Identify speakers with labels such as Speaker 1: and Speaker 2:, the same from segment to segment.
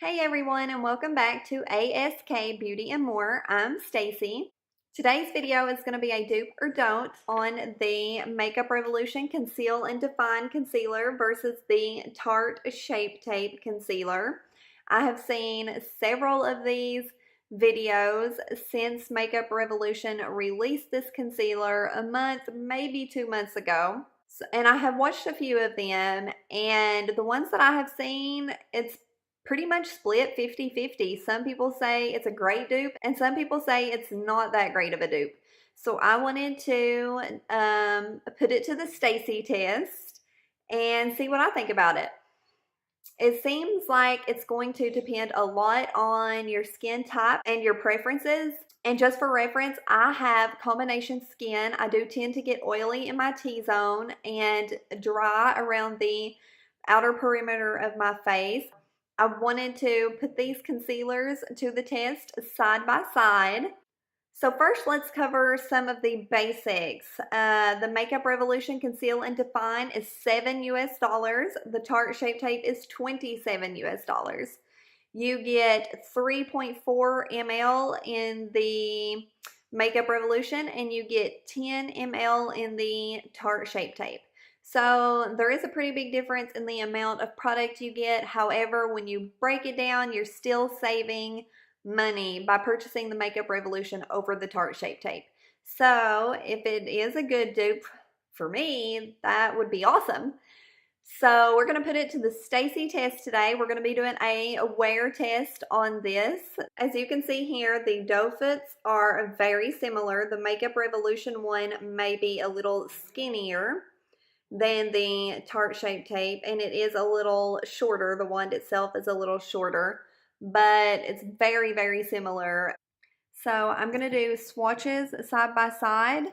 Speaker 1: Hey everyone, and welcome back to ASK Beauty and More. I'm Stacy. Today's video is going to be a dupe or don't on the Makeup Revolution Conceal and Define Concealer versus the Tarte Shape Tape Concealer. I have seen several of these videos since Makeup Revolution released this concealer a month, maybe 2 months ago. And I have watched a few of them, and the ones that I have seen, it's pretty much split 50-50. Some people say it's a great dupe, and some people say it's not that great of a dupe. So I wanted to put it to the Stacy test and see what I think about it. It seems like it's going to depend a lot on your skin type and your preferences. And just for reference, I have combination skin. I do tend to get oily in my T-zone and dry around the outer perimeter of my face. I wanted to put these concealers to the test side by side. So first, let's cover some of the basics. The Makeup Revolution Conceal and Define is $7 US. The Tarte Shape Tape is $27 US. You get 3.4 ml in the Makeup Revolution, and you get 10 ml in the Tarte Shape Tape. So there is a pretty big difference in the amount of product you get. However, when you break it down, you're still saving money by purchasing the Makeup Revolution over the Tarte Shape Tape. So if it is a good dupe for me, that would be awesome. So we're going to put it to the Stacy test today. We're going to be doing a wear test on this. As you can see here, the doe foots are very similar. The Makeup Revolution one may be a little skinnier than the Tarte Shape Tape, and it is a little shorter. The wand itself is a little shorter, but it's very, very similar. So I'm going to do swatches side by side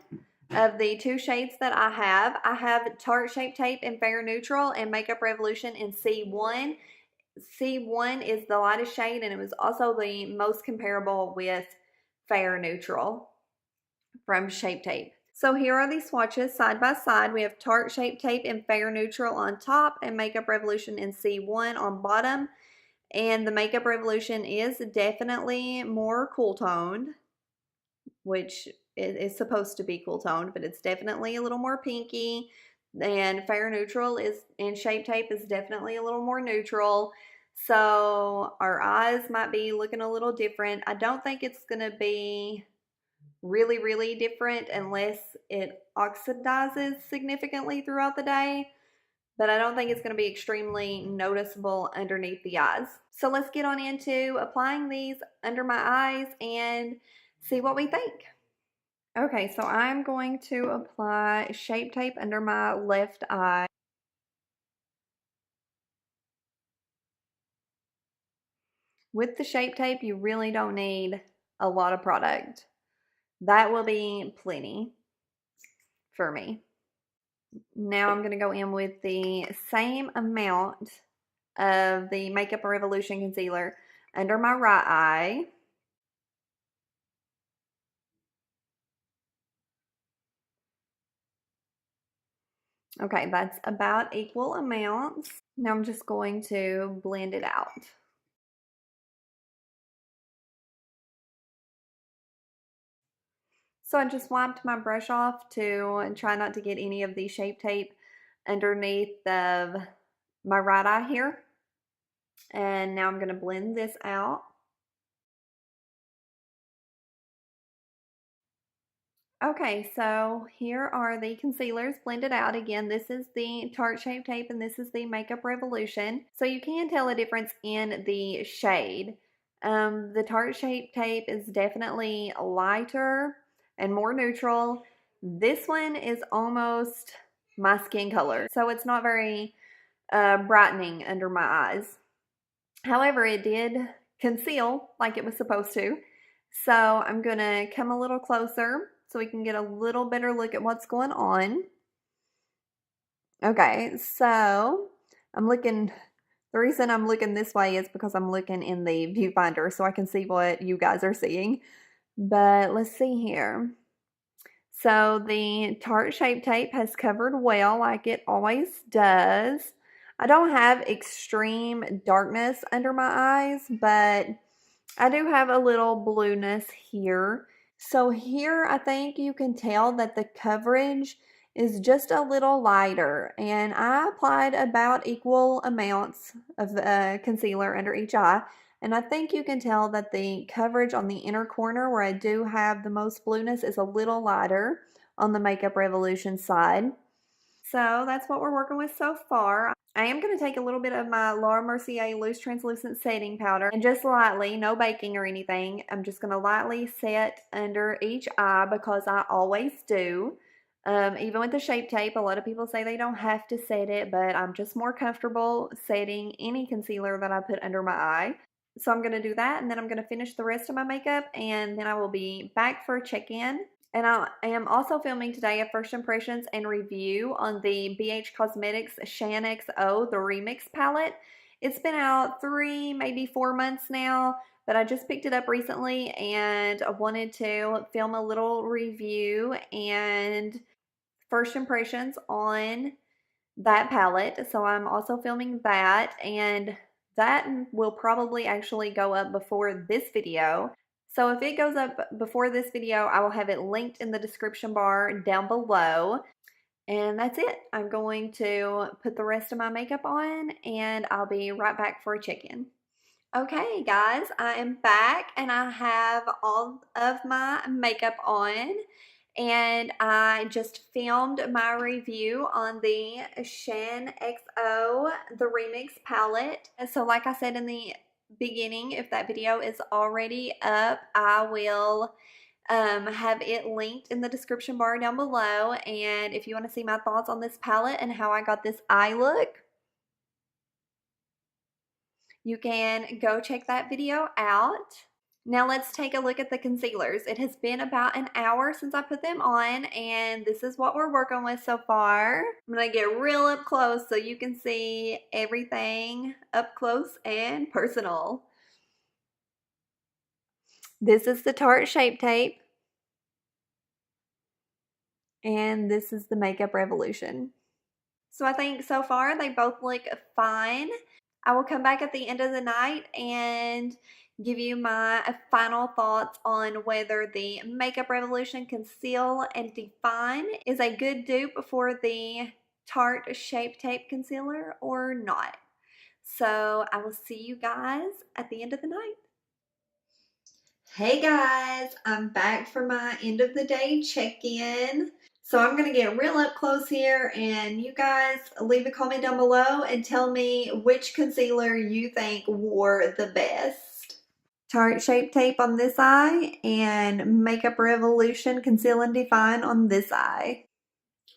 Speaker 1: of the two shades that I have. I have Tarte Shape Tape in Fair Neutral and Makeup Revolution in C1. C1 is the lightest shade, and it was also the most comparable with Fair Neutral from Shape Tape. So here are these swatches side by side. We have Tarte Shape Tape in Fair Neutral on top and Makeup Revolution in C1 on bottom. And the Makeup Revolution is definitely more cool toned, which is supposed to be cool toned, but it's definitely a little more pinky. And Fair Neutral is, and Shape Tape is definitely a little more neutral. So our eyes might be looking a little different. I don't think it's going to be really, really different unless it oxidizes significantly throughout the day. But I don't think it's going to be extremely noticeable underneath the eyes. So let's get on into applying these under my eyes and see what we think. Okay, so I'm going to apply Shape Tape under my left eye. With the Shape Tape, you really don't need a lot of product. That will be plenty for me. Now I'm going to go in with the same amount of the Makeup Revolution concealer under my right eye. Okay, that's about equal amounts. Now I'm just going to blend it out. So I just wiped my brush off to try not to get any of the Shape Tape underneath of my right eye here. And now I'm going to blend this out. Okay, so here are the concealers blended out. Again, this is the Tarte Shape Tape and this is the Makeup Revolution. So you can tell a difference in the shade. The Tarte Shape Tape is definitely lighter and more neutral. This one is almost my skin color, so it's not very brightening under my eyes. However, it did conceal like it was supposed to. So I'm going to come a little closer so we can get a little better look at what's going on. Okay, so I'm looking, the reason I'm looking this way is because I'm looking in the viewfinder so I can see what you guys are seeing. But let's see here. So the Tarte Shape Tape has covered well like it always does. I don't have extreme darkness under my eyes, but I do have a little blueness here. So here I think you can tell that the coverage is just a little lighter, and I applied about equal amounts of concealer under each eye, and I think you can tell that the coverage on the inner corner where I do have the most blueness is a little lighter on the Makeup Revolution side. So that's what we're working with so far. I am going to take a little bit of my Laura Mercier Loose Translucent Setting Powder and just lightly, no baking or anything, I'm just going to lightly set under each eye because I always do. Even with the Shape Tape, a lot of people say they don't have to set it, but I'm just more comfortable setting any concealer that I put under my eye. So I'm going to do that, and then I'm going to finish the rest of my makeup, and then I will be back for a check-in. And I am also filming today a first impressions and review on the BH Cosmetics Shan XO, the Remix palette. It's been out 3, maybe 4 months now, but I just picked it up recently and I wanted to film a little review and first impressions on that palette. So I'm also filming that, and that will probably actually go up before this video. So if it goes up before this video, I will have it linked in the description bar down below. And that's it. I'm going to put the rest of my makeup on, and I'll be right back for a check-in. Okay, guys, I am back, and I have all of my makeup on. And I just filmed my review on the Shan XO, the Remix palette. So like I said in the beginning, if that video is already up, I will have it linked in the description bar down below. And if you want to see my thoughts on this palette and how I got this eye look, you can go check that video out. Now let's take a look at the concealers. It has been about an hour since I put them on, and this is what we're working with so far. I'm going to get real up close so you can see everything up close and personal. This is the Tarte Shape Tape, and this is the Makeup Revolution. So I think so far they both look fine. I will come back at the end of the night and give you my final thoughts on whether the Makeup Revolution Conceal and Define is a good dupe for the Tarte Shape Tape Concealer or not. So I will see you guys at the end of the night. Hey guys, I'm back for my end of the day check-in. So I'm going to get real up close here, and you guys leave a comment down below and tell me which concealer you think wore the best. Tarte Shape Tape on this eye and Makeup Revolution Conceal and Define on this eye.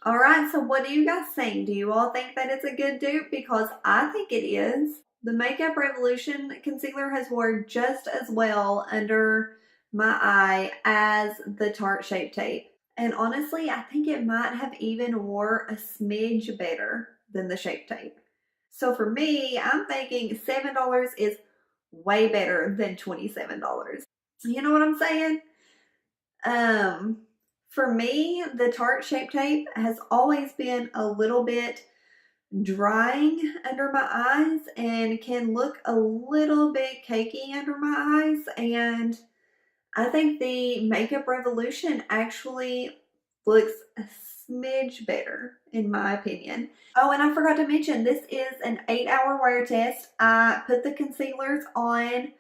Speaker 1: Alright, so what do you guys think? Do you all think that it's a good dupe? Because I think it is. The Makeup Revolution concealer has worked just as well under my eye as the Tarte Shape Tape. And honestly, I think it might have even wore a smidge better than the Shape Tape. So for me, I'm thinking $7 is way better than $27. You know what I'm saying? For me, the Tarte Shape Tape has always been a little bit drying under my eyes and can look a little bit cakey under my eyes, and I think the Makeup Revolution actually looks a smidge better in my opinion. Oh, and I forgot to mention, this is an 8-hour wear test. I put the concealers on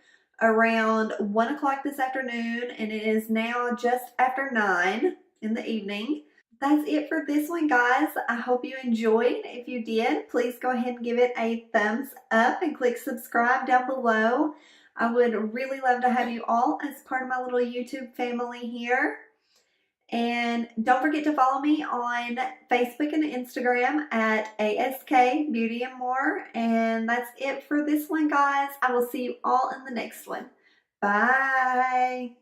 Speaker 1: around 1 o'clock this afternoon, and it is now just after 9 in the evening. That's it for this one, guys. I hope you enjoyed. If you did, please go ahead and give it a thumbs up and click subscribe down below. I would really love to have you all as part of my little YouTube family here. And don't forget to follow me on Facebook and Instagram at ASK Beauty and More. And that's it for this one, guys. I will see you all in the next one. Bye.